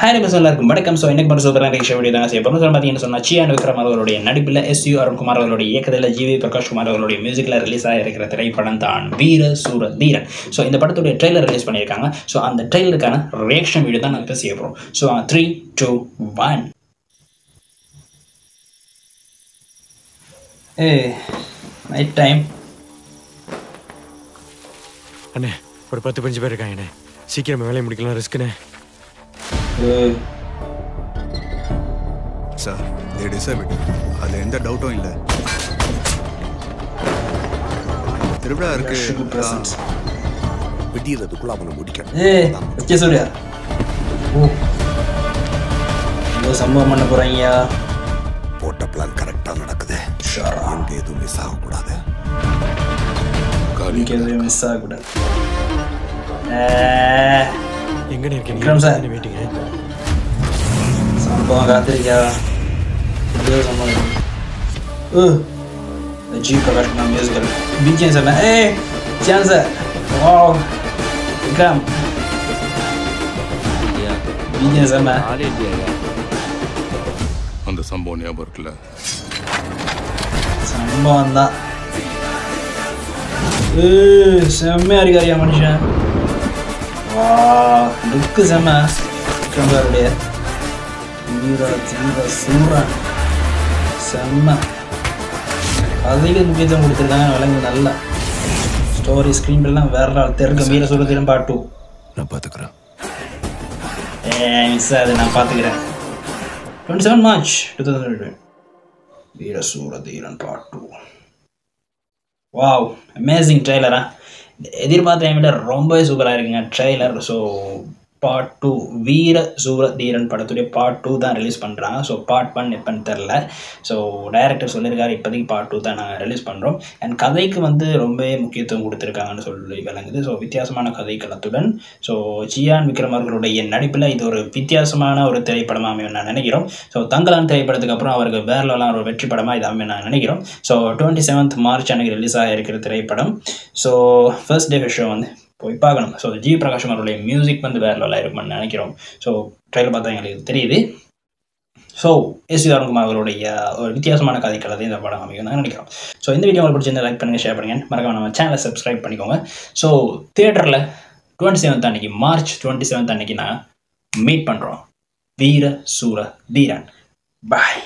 Hi, everyone. Welcome. So, இன்னைக்கு ஒரு சூப்பரான ரிவ்யூ வீடியோ தான் செய்ய போறோம். சொல்ல பாத்தீங்கன்னா சொன்னா சியான் விக்ரம் அவர்களுடைய நடிப்பில் எஸ்.யு. அருண்குமார் அவர்களுடைய இயக்கத்தில் ஜி.வி. பிரகாஷ் குமார் அவர்களுடைய மியூசிக்ல ரிலீஸ் ஆகிருக்கிற திரைப்படம் தான் வீர சூர தீரன். ஸோ இந்த படத்துடைய ட்ரெய்லர் ரிலீஸ் பண்ணியிருக்காங்க. ஸோ அந்த ட்ரெய்லருக்கான ரியாக்ஷன் வீடியோ தான் நாங்கள் இப்போ செய்ய போகிறோம். ஸோ 3, 2, 1. நைட் டைம் அண்ணே ஒரு 10-15 பேர் இருக்காங்கண்ணே. சீக்கிரம் வேலையை முடிக்கலாம், ரிஸ்க்குண்ணே. Sir they deserve it. அதில் எந்த டவுட்டும் இல்லை. திருவிழா இருக்கு, விடியறதுக்குள்ள அவனை முடிக்கணும். சூர்யா சம்பவம் பண்ண போறாங்க. போட்ட பிளான் கரெக்டா நடக்குது. எங்க எதுவும் மிஸ் ஆகக்கூடாது. மிஸ் ஆகக்கூடாது. எங்கண்ணே விக்ரம் சார் இருக்கீங்க? வெயிட்டிங்க. சம்பவம் காத்திருக்கியா? சம்பவம் G Prakash Kumar musical BGM sir. Chiyaan sir, wow Vikram BGM sir. அந்த சம்பவம் ஞாபகம் இருக்குல்ல? சம்பவம் தான் செம்மையா இருக்காரியா மனுஷன். வா லுக்கு செம்ம. விக்ரம் சாருடைய வீர தீர சூரன் செம்ம. அதுக்கு முக்கியத்துவம் கொடுத்துருக்காங்க. விலங்கு நல்ல ஸ்டோரி ஸ்க்ரீன் எல்லாம் வேற நாள் தெருக்கு. வீர சூர தீரன் பார்ட் 2 நான் பார்த்துக்கிறேன். மிஸ் அது நான் பார்த்துக்கிறேன். 27 March 2022 Veera Soora Dheeran part 2. Wow, amazing ட்ரெய்லரா. எதிர்பார்த்த விட ரொம்பவே சூப்பராக இருக்குங்க ட்ரெய்லர். ஸோ பார்ட் 2 வீர சூர தீரன் படத்துடைய பார்ட் 2 தான் ரிலீஸ் பண்ணுறாங்க. ஸோ பார்ட் 1 எப்போன்னு தெரில. ஸோ டைரக்டர் சொல்லியிருக்காரு இப்போதைக்கு பார்ட் 2 தான் நாங்கள் ரிலீஸ் பண்ணுறோம். அண்ட் கதைக்கு ரொம்பவே முக்கியத்துவம் கொடுத்துருக்காங்கன்னு சொல்லி விளங்குது. ஸோ வித்தியாசமான கதைக்களத்துடன் ஸோ சியான் விக்ரம் அவர்களுடைய நடிப்பில் இது ஒரு வித்தியாசமான ஒரு திரைப்படமாக அமையும் நான் நினைக்கிறோம். ஸோ தங்கலான் திரைப்படத்துக்கு அப்புறம் அவருக்கு வேறலாம் ஒரு வெற்றி படமாக இது அமையும் நான் நினைக்கிறோம். ஸோ 27th March அன்னைக்கு ரிலீஸ் ஆகிருக்கிற திரைப்படம். ஸோ ஃபர்ஸ்ட் டே ஷோ போய் பார்க்கணும். ஸோ ஜி பிரகாஷ் அவர்களுடைய மியூசிக் வேற லெவலாக இருக்கும்னு நினைக்கிறோம். ஸோ ட்ரெயிலர் பார்த்தா எங்களுக்கு தெரியுது. ஸோ எஸ்.யு. அருண்குமார் அவர்களுடைய ஒரு வித்தியாசமான கதைக்களத்தை இந்த படம் அமையும் நான் நினைக்கிறோம். ஸோ இந்த வீடியோ உங்களுக்கு பிடிச்சிருந்தா லைக் பண்ணுங்கள், ஷேர் பண்ணுங்கள், மறக்காம நம்ம சேனலை சப்ஸ்கிரைப் பண்ணிக்கோங்க. ஸோ தியேட்டரில் 27th அன்னைக்கு March 27th அன்னைக்கு நான் மீட் பண்ணுறோம். வீர சூர தீரன். பாய்.